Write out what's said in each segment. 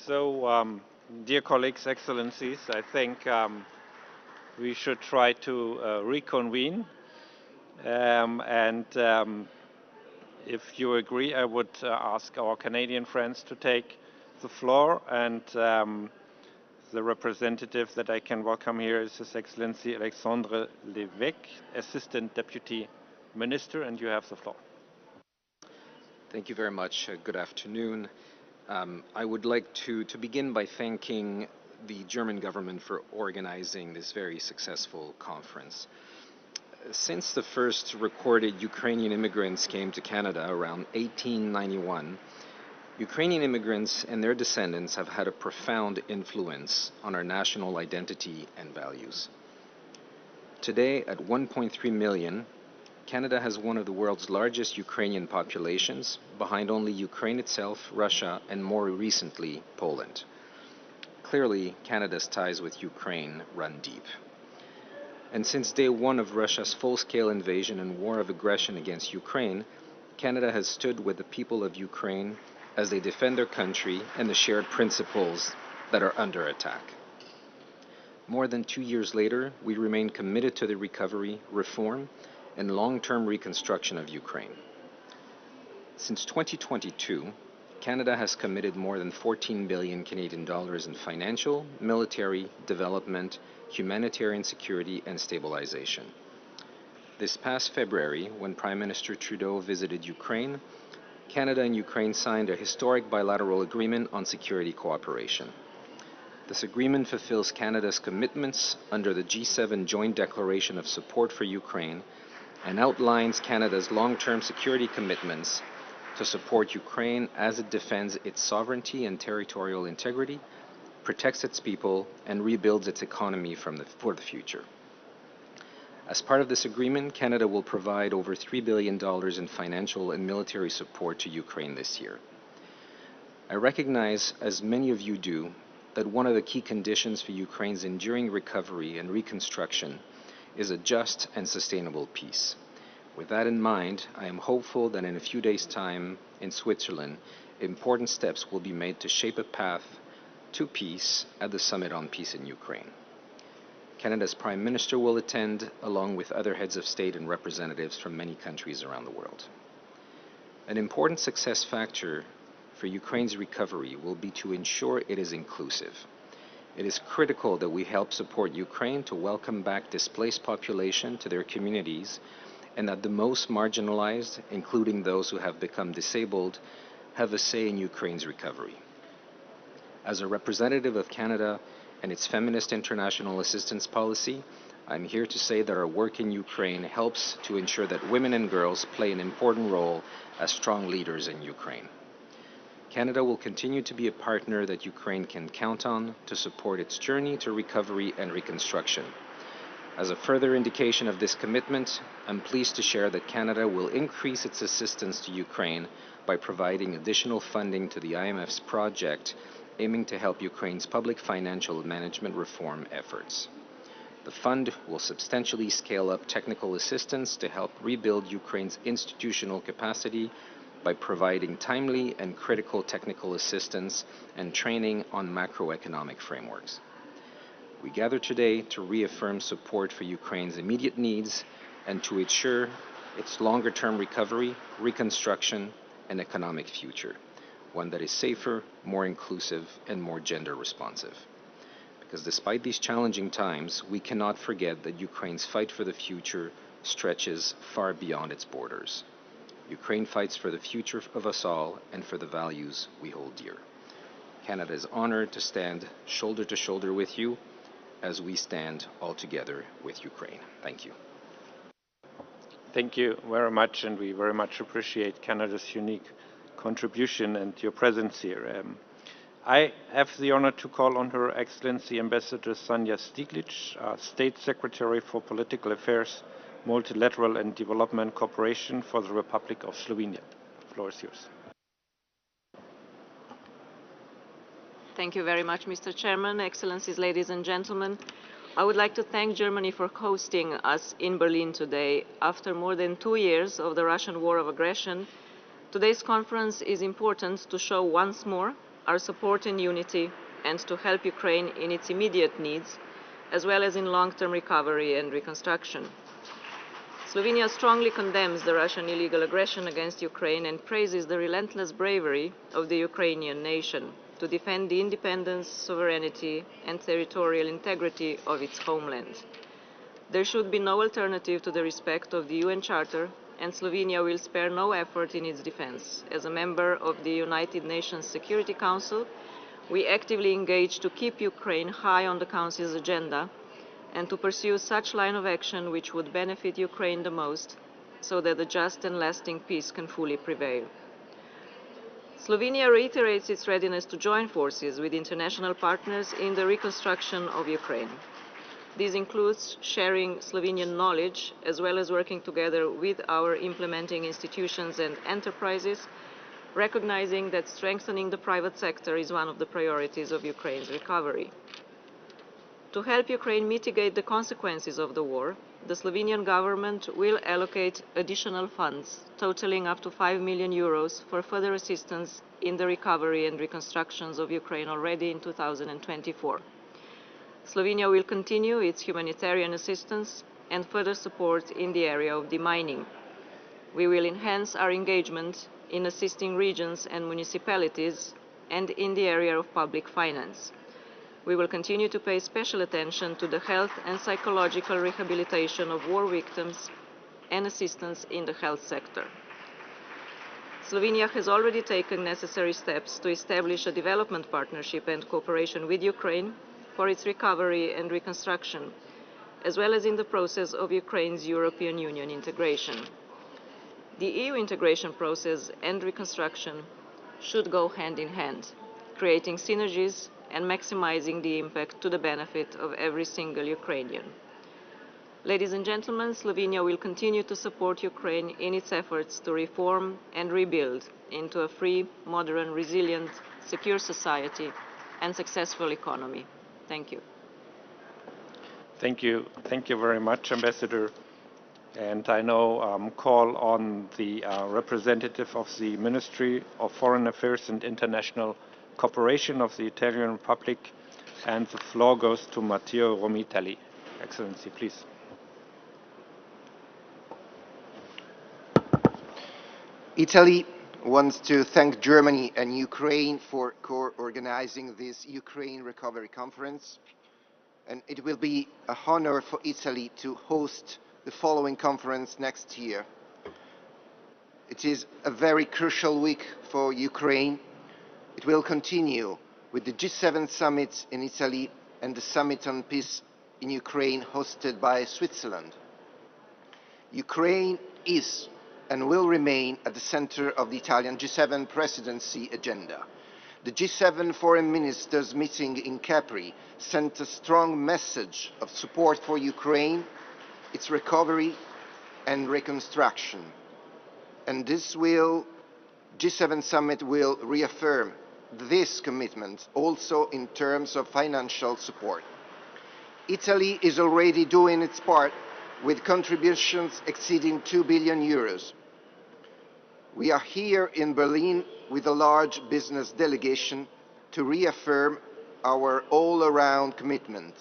Dear colleagues, excellencies, I think we should try to reconvene. And if you agree, I would ask our Canadian friends to take the floor. And the representative that I can welcome here is His Excellency Alexandre Lévesque, Assistant Deputy Minister, and you have the floor. Thank you very much. Good afternoon. I would like to begin by thanking the German government for organizing this very successful conference. Since the first recorded Ukrainian immigrants came to Canada around 1891, Ukrainian immigrants and their descendants have had a profound influence on our national identity and values. Today, at 1.3 million, Canada has one of the world's largest Ukrainian populations, behind only Ukraine itself, Russia, and more recently, Poland. Clearly, Canada's ties with Ukraine run deep. And since day one of Russia's full-scale invasion and war of aggression against Ukraine, Canada has stood with the people of Ukraine as they defend their country and the shared principles that are under attack. More than 2 years later, we remain committed to the recovery, reform, and long-term reconstruction of Ukraine. Since 2022, Canada has committed more than 14 billion Canadian dollars in financial, military, development, humanitarian security, and stabilization. This past February, when Prime Minister Trudeau visited Ukraine, Canada and Ukraine signed a historic bilateral agreement on security cooperation. This agreement fulfills Canada's commitments under the G7 Joint Declaration of Support for Ukraine and outlines Canada's long-term security commitments to support Ukraine as it defends its sovereignty and territorial integrity, protects its people, and rebuilds its economy for the future. As part of this agreement, Canada will provide over $3 billion in financial and military support to Ukraine this year. I recognize, as many of you do, that one of the key conditions for Ukraine's enduring recovery and reconstruction is a just and sustainable peace. With that in mind, I am hopeful that in a few days' time in Switzerland, important steps will be made to shape a path to peace at the Summit on Peace in Ukraine. Canada's Prime Minister will attend, along with other heads of state and representatives from many countries around the world. An important success factor for Ukraine's recovery will be to ensure it is inclusive. It is critical that we help support Ukraine to welcome back displaced population to their communities and that the most marginalized, including those who have become disabled, have a say in Ukraine's recovery. As a representative of Canada and its feminist international assistance policy, I'm here to say that our work in Ukraine helps to ensure that women and girls play an important role as strong leaders in Ukraine. Canada will continue to be a partner that Ukraine can count on to support its journey to recovery and reconstruction. As a further indication of this commitment, I'm pleased to share that Canada will increase its assistance to Ukraine by providing additional funding to the IMF's project aiming to help Ukraine's public financial management reform efforts. The fund will substantially scale up technical assistance to help rebuild Ukraine's institutional capacity by providing timely and critical technical assistance and training on macroeconomic frameworks. We gather today to reaffirm support for Ukraine's immediate needs and to ensure its longer-term recovery, reconstruction, and economic future, one that is safer, more inclusive, and more gender-responsive. Because despite these challenging times, we cannot forget that Ukraine's fight for the future stretches far beyond its borders. Ukraine fights for the future of us all and for the values we hold dear. Canada is honored to stand shoulder to shoulder with you as we stand all together with Ukraine. Thank you. Thank you very much, and we very much appreciate Canada's unique contribution and your presence here. I have the honor to call on Her Excellency Ambassador Sanja Stiglic, State Secretary for Political Affairs, Multilateral and Development Cooperation for the Republic of Slovenia. The floor is yours. Thank you very much, Mr. Chairman, Excellencies, ladies and gentlemen. I would like to thank Germany for hosting us in Berlin today. After more than 2 years of the Russian war of aggression, today's conference is important to show once more our support and unity, and to help Ukraine in its immediate needs, as well as in long-term recovery and reconstruction. Slovenia strongly condemns the Russian illegal aggression against Ukraine and praises the relentless bravery of the Ukrainian nation to defend the independence, sovereignty, and territorial integrity of its homeland. There should be no alternative to the respect of the UN Charter, and Slovenia will spare no effort in its defense. As a member of the United Nations Security Council, we actively engage to keep Ukraine high on the Council's agenda and to pursue such line of action which would benefit Ukraine the most, so that a just and lasting peace can fully prevail. Slovenia reiterates its readiness to join forces with international partners in the reconstruction of Ukraine. This includes sharing Slovenian knowledge, as well as working together with our implementing institutions and enterprises, recognizing that strengthening the private sector is one of the priorities of Ukraine's recovery. To help Ukraine mitigate the consequences of the war, the Slovenian government will allocate additional funds totaling up to 5 million euros for further assistance in the recovery and reconstructions of Ukraine already in 2024. Slovenia will continue its humanitarian assistance and further support in the area of demining. We will enhance our engagement in assisting regions and municipalities and in the area of public finance. We will continue to pay special attention to the health and psychological rehabilitation of war victims and assistance in the health sector. Slovenia has already taken necessary steps to establish a development partnership and cooperation with Ukraine for its recovery and reconstruction, as well as in the process of Ukraine's European Union integration. The EU integration process and reconstruction should go hand in hand, creating synergies and maximizing the impact to the benefit of every single Ukrainian. Ladies and gentlemen, Slovenia will continue to support Ukraine in its efforts to reform and rebuild into a free, modern, resilient, secure society and successful economy. Thank you. Thank you. Thank you very much, Ambassador. And I now call on the representative of the Ministry of Foreign Affairs and International Cooperation of the Italian Republic, and the floor goes to Matteo Romitali. Excellency, please. Italy wants to thank Germany and Ukraine for co-organizing this Ukraine Recovery Conference, and it will be an honor for Italy to host the following conference next year. It is a very crucial week for Ukraine. It will continue with the G7 summit in Italy and the summit on peace in Ukraine hosted by Switzerland. Ukraine is and will remain at the center of the Italian G7 presidency agenda. The G7 foreign ministers meeting in Capri sent a strong message of support for Ukraine, its recovery and reconstruction. And this G7 summit will reaffirm this commitment also in terms of financial support. Italy is already doing its part with contributions exceeding 2 billion euros. We are here in Berlin with a large business delegation to reaffirm our all-around commitment.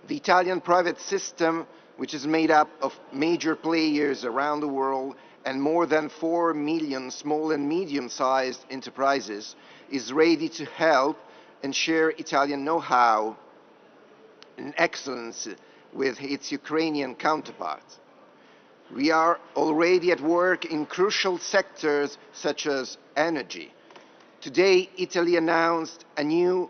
The Italian private system, which is made up of major players around the world and more than 4 million small and medium-sized enterprises, is ready to help and share Italian know-how and excellence with its Ukrainian counterparts. We are already at work in crucial sectors such as energy. Today, Italy announced a new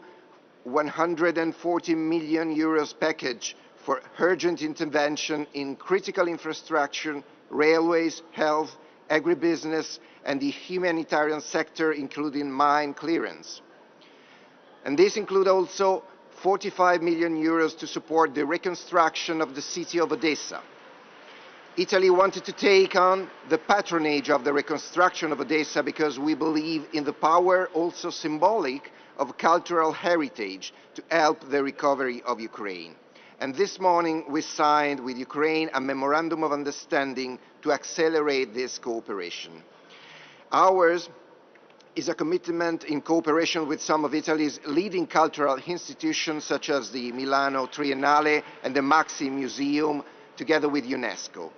140 million euros package for urgent intervention in critical infrastructure, railways, health, agribusiness, and the humanitarian sector, including mine clearance. And this includes also 45 million euros to support the reconstruction of the city of Odessa. Italy wanted to take on the patronage of the reconstruction of Odessa because we believe in the power, also symbolic, of cultural heritage to help the recovery of Ukraine. And this morning we signed with Ukraine a memorandum of understanding to accelerate this cooperation. Ours is a commitment in cooperation with some of Italy's leading cultural institutions such as the Milano Triennale and the Maxi Museum, together with UNESCO.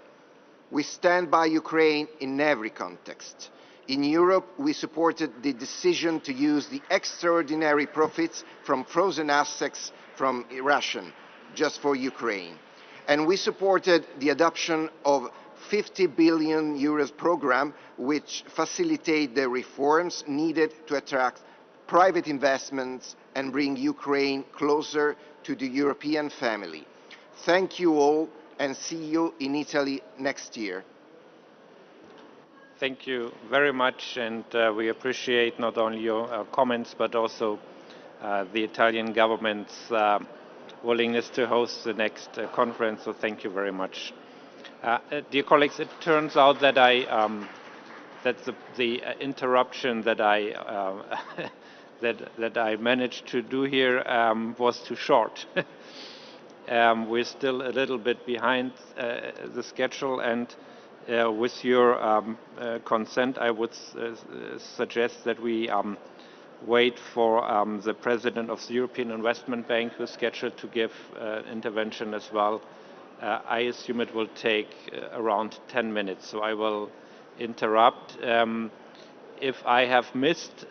We stand by Ukraine in every context. In Europe, we supported the decision to use the extraordinary profits from frozen assets from Russia just for Ukraine. And we supported the adoption of €50 billion program, which facilitate the reforms needed to attract private investments and bring Ukraine closer to the European family. Thank you all, and see you in Italy next year. Thank you very much, and we appreciate not only your comments but also the Italian government's willingness to host the next conference, so thank you very much. Dear colleagues, it turns out that that the interruption that that I managed to do here was too short. We're still a little bit behind the schedule, and with your consent, I would suggest that we wait for the President of the European Investment Bank, who is scheduled to give intervention as well. I assume it will take around 10 minutes, so I will interrupt. If I have missed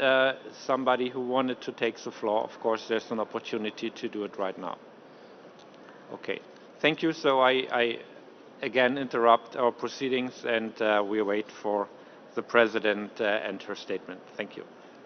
somebody who wanted to take the floor, of course, there's an opportunity to do it right now. Okay, thank you. So I again interrupt our proceedings, and we wait for the President and her statement. Thank you.